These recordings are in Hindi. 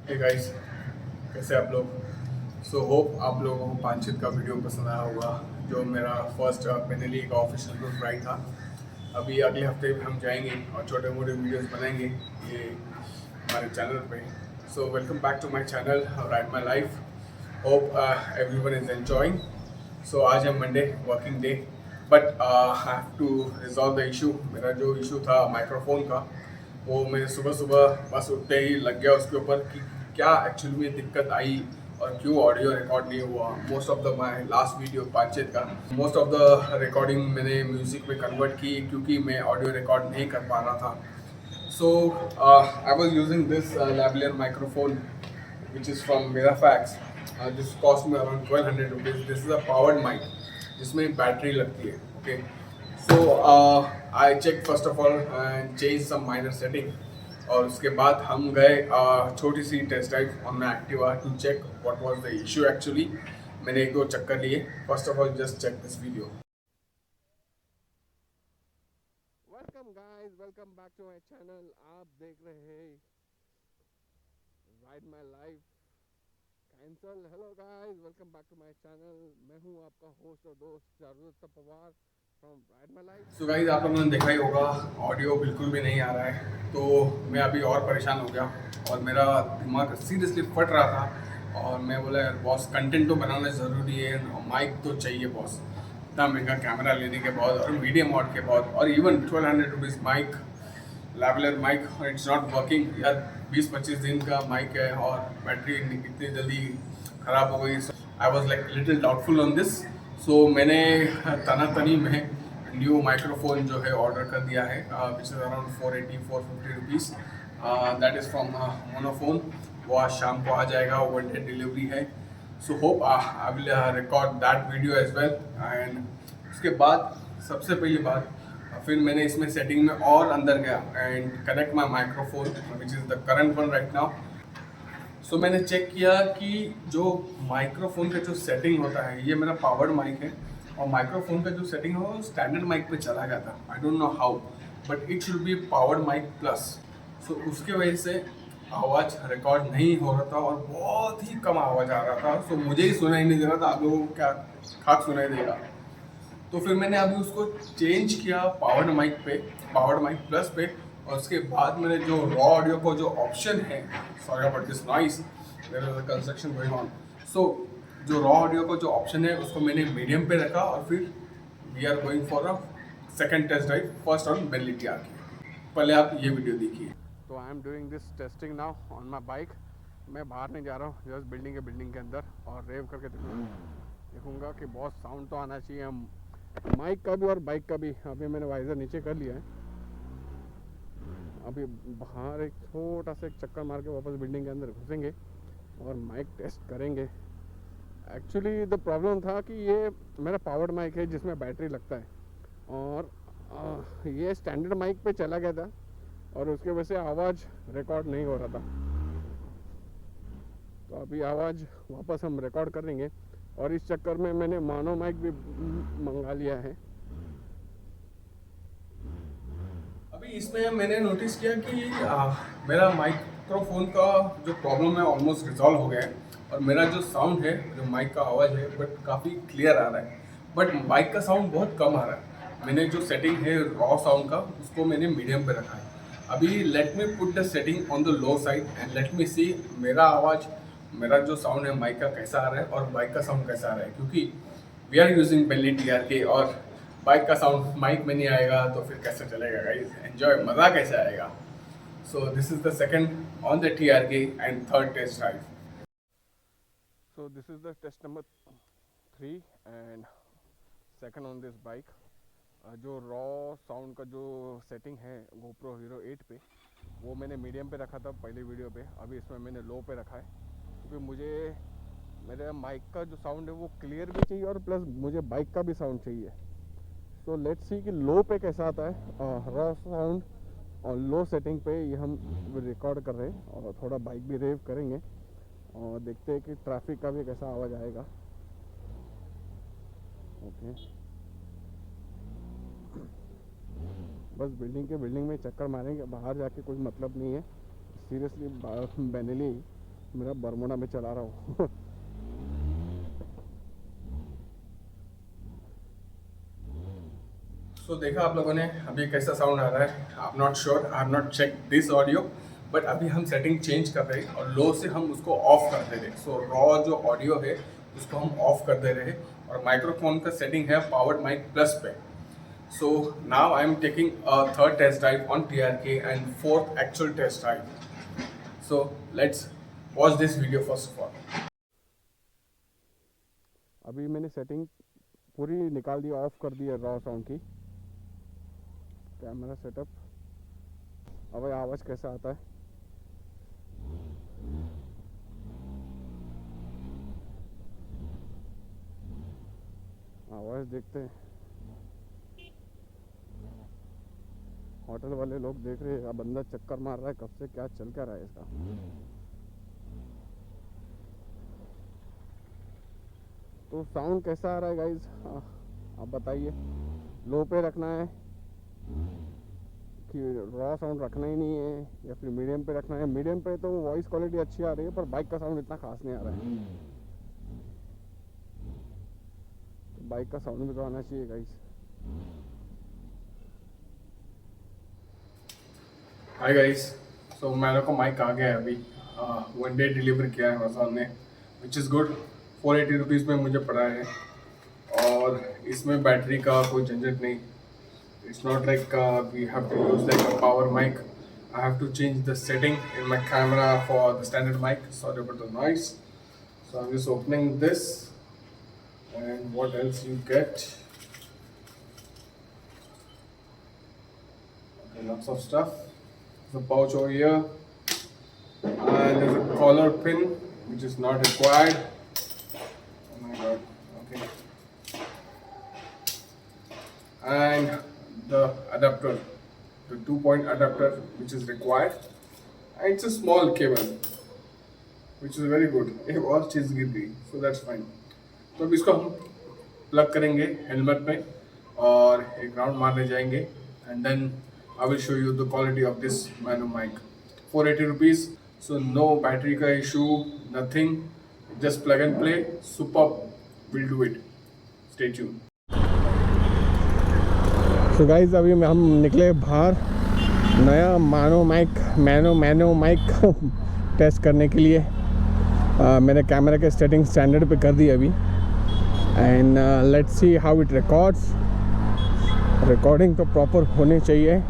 हे गाइस, कैसे आप लोग। सो होप आप लोगों को पांचित का वीडियो पसंद आया होगा, जो मेरा फर्स्ट मेरे लिए एक ऑफिशियल ग्रुप राइड था। अभी अगले हफ्ते हम जाएंगे और छोटे मोटे वीडियोस बनाएंगे ये हमारे चैनल पे। So welcome back to my channel ride my life. Hope everyone is enjoying. So आज है Monday, working day, but I have to resolve the issue. मेरा जो इशू था माइक्रोफोन का, वो मैं सुबह सुबह बस उठते ही लग गया उसके ऊपर कि क्या एक्चुअली में दिक्कत आई और क्यों ऑडियो रिकॉर्ड नहीं हुआ। Most of the my last video बातचीत का मोस्ट ऑफ द रिकॉर्डिंग मैंने म्यूजिक में कन्वर्ट की क्योंकि मैं ऑडियो रिकॉर्ड नहीं कर पा रहा था। So I was using this lavalier microphone which is from Mirafax. This cost me around 1200 rupees. This is a powered mic जिसमें बैटरी लगती है। Okay, so I checked first of all and changed some minor setting, और उसके बाद हम गए छोटी सी test drive on my Activa to check what was the issue actually. मैंने एक दो चक्कर लिए। First of all just check this video. Welcome guys, welcome back to my channel. आप देख रहे हैं ride my life cancel. Hello guys, welcome back to my channel. मैं हूं आपका होस्ट और दोस्त Javed Pawar from ride my life. So guys, आप लोगों ने देखा ही होगा ऑडियो बिल्कुल भी नहीं आ रहा है, तो मैं अभी और परेशान हो गया और मेरा दिमाग सीरियसली फट रहा था। और मैं बोला यार बॉस, कंटेंट तो बनाना ज़रूरी है, माइक तो चाहिए बॉस। इतना महंगा कैमरा लेने के बाद और मीडियम मॉड के बाद और इवन 1200 रुपीज़ माइक, लैवलर माइक, और इट्स नॉट वर्किंग यार। 20-25 दिन का माइक है और बैटरी इतनी जल्दी ख़राब हो गई। I was like little doubtful on this. So मैंने तना तनी में न्यू माइक्रोफोन जो है ऑर्डर कर दिया है, which is around 480-450 rupees. That is from Monophone. वो आज शाम को आ जाएगा, वन डे डिलीवरी है। So hope I will record that video as well. And उसके बाद सबसे पहली बात, फिर मैंने इसमें सेटिंग में और अंदर गया and connect my microphone which is the current one right now. So मैंने चेक किया कि जो माइक्रोफोन का जो सेटिंग होता है, ये मेरा पावर्ड माइक है, और माइक्रोफोन का जो सेटिंग है वो स्टैंडर्ड माइक पे चला गया था। I don't know how, but it should be powered mic plus. So उसके वजह से आवाज़ रिकॉर्ड नहीं हो रहा था और बहुत ही कम आवाज़ आ रहा था। सो मुझे ही सुनाई नहीं दे रहा था, आप लोगों को क्या खाक सुनाई देगा। तो फिर मैंने अभी उसको चेंज किया पावर्ड माइक पे, पावर्ड माइक प्लस पे। और उसके बाद मैंने जो रॉ ऑडियो को जो ऑप्शन है, sorry about this noise, there is a construction going on. So जो रॉ ऑडियो को जो ऑप्शन है उसको मैंने मीडियम पे रखा और फिर we are going for a second test drive, first on बेलिटी आके। पहले आप ये वीडियो देखिए। तो I am doing this testing now on my bike. मैं बाहर नहीं जा रहा हूँ, जस्ट बिल्डिंग के अंदर, और रेव करके देखूंगा कि बहुत साउंड तो आना चाहिए माइक का भी और बाइक का भी। अभी मैंने वाइजर नीचे कर लिया है। अभी बाहर एक छोटा सा एक चक्कर मार के वापस बिल्डिंग के अंदर घुसेंगे और माइक टेस्ट करेंगे। एक्चुअली द प्रॉब्लम था कि ये मेरा पावर्ड माइक है जिसमें बैटरी लगता है, और ये स्टैंडर्ड माइक पे चला गया था और उसके वजह से आवाज़ रिकॉर्ड नहीं हो रहा था। तो अभी आवाज़ वापस हम रिकॉर्ड करेंगे, और इस चक्कर में मैंने मोनो माइक भी मंगा लिया है। अभी इसमें मैंने नोटिस किया कि मेरा माइक्रोफोन का जो प्रॉब्लम है ऑलमोस्ट रिजॉल्व हो गया है, और मेरा जो साउंड है, जो माइक का आवाज़ है, बट काफ़ी क्लियर आ रहा है, बट माइक का साउंड बहुत कम आ रहा है। मैंने जो सेटिंग है रॉ साउंड का, उसको मैंने मीडियम पे रखा है। अभी let me put the setting on the low side and let me see मेरा आवाज़, मेरा जो साउंड है माइक का कैसा आ रहा है और बाइक का साउंड कैसा आ रहा है, क्योंकि we are using Benelli TRK, और बाइक का साउंड माइक में नहीं आएगा तो फिर कैसे चलेगा गाइस, एंजॉय मज़ा कैसे आएगा। So this is the second on the TRK and third test drive. So this is the test number 3 and second on this bike. जो रॉ साउंड का जो सेटिंग है GoPro Hero 8 पे, वो मैंने मीडियम पे रखा था पहले वीडियो पे। अभी इसमें मैंने लो पे रखा है क्योंकि मुझे मेरे माइक का जो साउंड है वो क्लियर भी चाहिए और प्लस मुझे बाइक का भी साउंड चाहिए। तो लेट्स सी कि लो पे कैसा आता है रॉ साउंड। और लो सेटिंग पे ये हम रिकॉर्ड कर रहे हैं और थोड़ा बाइक भी रेव करेंगे और देखते हैं कि ट्रैफिक का भी कैसा आवाज़ आएगा। ओके, बस बिल्डिंग में चक्कर मारेंगे, बाहर जाके कोई मतलब नहीं है सीरियसली। बेनिली मेरा बरमुडा में चला रहा हूँ। सो देखा आप लोगों ने अभी कैसा साउंड आ रहा है। I am not sure, I have not check this audio, but अभी हम सेटिंग चेंज कर रहे हैं और लो से हम उसको ऑफ कर दे रहे हैं। सो रॉ जो ऑडियो है उसको हम ऑफ कर दे रहे हैं और माइक्रोफोन का सेटिंग है पावर्ड माइक प्लस पे। So now I am taking a third test drive on TRK and fourth actual test drive. So let's watch this video first of all. अभी मैंने सेटिंग पूरी निकाल दी, ऑफ कर दी है रॉ साउंड की। कैमरा सेटअप, अब आवाज़ कैसा आता है। आवाज़ देखते हैं। होटल वाले लोग देख रहे हैं, अब बंदा चक्कर मार रहा है कब से, क्या चल क्या रहा है इसका। तो साउंड कैसा आ रहा है गाइज, आप बताइए। लो पे रखना है कि रॉ साउंड रखना ही नहीं है, या फिर मीडियम पे रखना है। मीडियम पे तो वॉइस क्वालिटी अच्छी आ रही है, पर बाइक का साउंड इतना खास नहीं आ रहा है। तो बाइक का साउंड भी तो आना चाहिए गाइज। हाय गाइस, सो मेरे को माइक आ गया है अभी। 1 डे डिलीवर किया है अमेजोन ने, विच इज़ गुड। 480 रुपीज़ में मुझे पड़ा है और इसमें बैटरी का कोई झंझट नहीं। It's not like we have to use like a power mic. I have to change the setting in my camera for the standard mic. Sorry about the noise. So I am just opening this and what else you get. Lots of stuff. The pouch over here, and there's a collar pin which is not required. Oh my god, okay. And the adapter, the 2-point adapter which is required, and it's a small cable which is very good. एक और चीज़ गिर गई, so that's fine. तो अब इसको हम प्लग करेंगे हेलमेट में और एक राउंड मारने जाएंगे, and then I will show you the quality of this Manu mic. 480 rupees, so no battery ka issue, nothing. Just plug and play. Superb, we'll do it. Stay tuned. तो गाइज अभी हम निकले बाहर नया मैनो माइक टेस्ट करने के लिए। मैंने कैमरा के सेटिंग स्टैंडर्ड पे कर दी अभी, and let's see how it records. Recording तो प्रॉपर होनी चाहिए।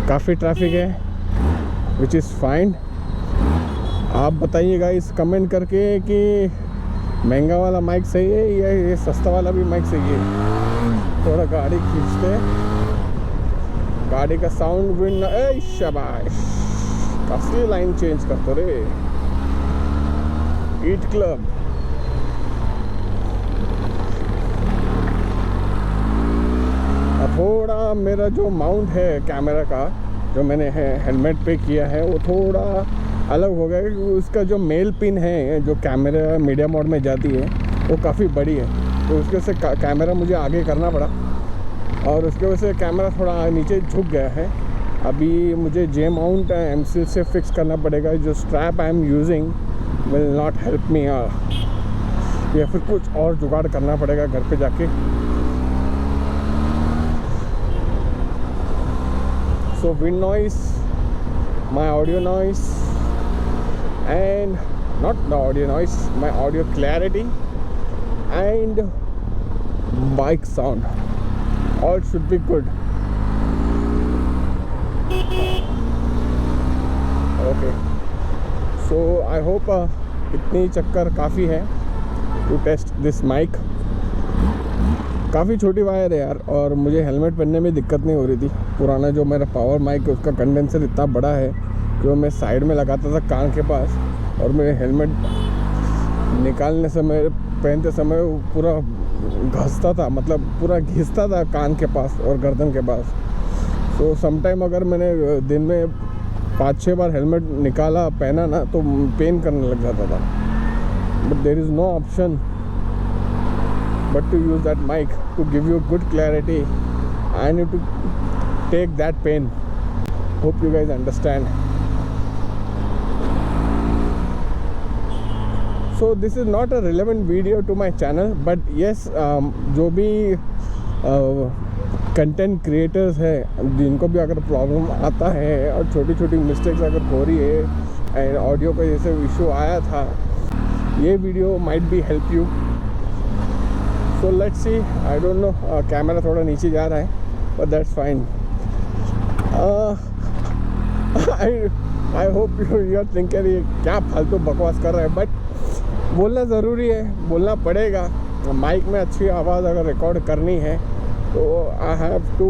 काफ़ी ट्रैफिक है, विच इज़ फाइन। आप बताइएगा इस कमेंट करके कि महंगा वाला माइक सही है या ये सस्ता वाला भी माइक सही है। थोड़ा गाड़ी खींचते, गाड़ी का साउंड विंड। ए शाबाश, असली लाइन चेंज करते रे। ईट क्लब। थोड़ा मेरा जो माउंट है कैमरा का, जो मैंने हेलमेट पे किया है, वो थोड़ा अलग हो गया क्योंकि उसका जो मेल पिन है जो कैमरा मीडिया मोड में जाती है वो काफ़ी बड़ी है। तो उसके से कैमरा मुझे आगे करना पड़ा और उसके वजह से कैमरा थोड़ा नीचे झुक गया है। अभी मुझे जे माउंट एमसील से फिक्स करना पड़ेगा। जो strap I am using will not help me, या फिर कुछ और जुगाड़ करना पड़ेगा घर पे जाके। So wind noise, my audio noise, and not the audio noise, my audio clarity and bike sound, all should be good. Okay, so I hope इतनी चक्कर काफ़ी है to test this mic. काफ़ी छोटी वायर है यार, और मुझे हेलमेट पहनने में दिक्कत नहीं हो रही थी। पुराना जो मेरा पावर माइक है उसका कंडेंसर इतना बड़ा है कि वो मैं साइड में लगाता था कान के पास, और मेरे हेलमेट निकालने समय पहनते समय पूरा घसता था, मतलब पूरा घिसता था कान के पास और गर्दन के पास। तो समटाइम अगर मैंने दिन में 5-6 बार हेलमेट निकाला पहना ना तो पेन करने लग जाता था। But there is no option but to use that mic to give you good clarity. I need to take that pain. Hope you guys understand. So this is not a relevant video to my channel, but yes जो भी कंटेंट क्रिएटर्स हैं जिनको भी अगर प्रॉब्लम आता है और छोटी छोटी मिस्टेक्स अगर हो रही है एंड ऑडियो का जैसे इशू आया था, ये video might be help you. So let's see. I don't know, camera थोड़ा नीचे जा रहा है but that's fine. I hope you are thinking ये क्या फालतू बकवास कर रहा है, बट बोलना ज़रूरी है, बोलना पड़ेगा. माइक में अच्छी आवाज़ अगर रिकॉर्ड करनी है तो आई हैव टू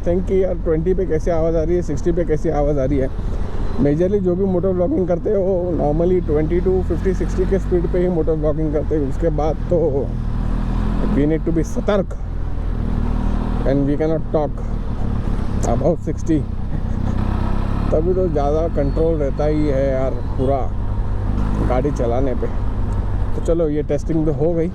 थिंक कि यार 20 पे कैसी आवाज़ आ रही है, 60 पे कैसी आवाज़ आ रही है. मेजरली जो भी मोटर ब्लॉगिंग करते हैं वो नॉर्मली 20 to 50 60 के स्पीड पे ही मोटर ब्लॉगिंग करते हैं. उसके बाद तो वी नीड टू बी सतर्क and we cannot talk about 60. तभी तो ज़्यादा कंट्रोल रहता ही है यार पूरा गाड़ी चलाने पे. तो चलो ये टेस्टिंग तो हो गई.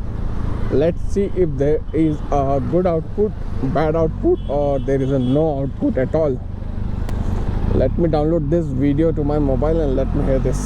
Let's see if there is a good output, bad output और there is a no output at all. Let me download this video to my mobile and let me hear this.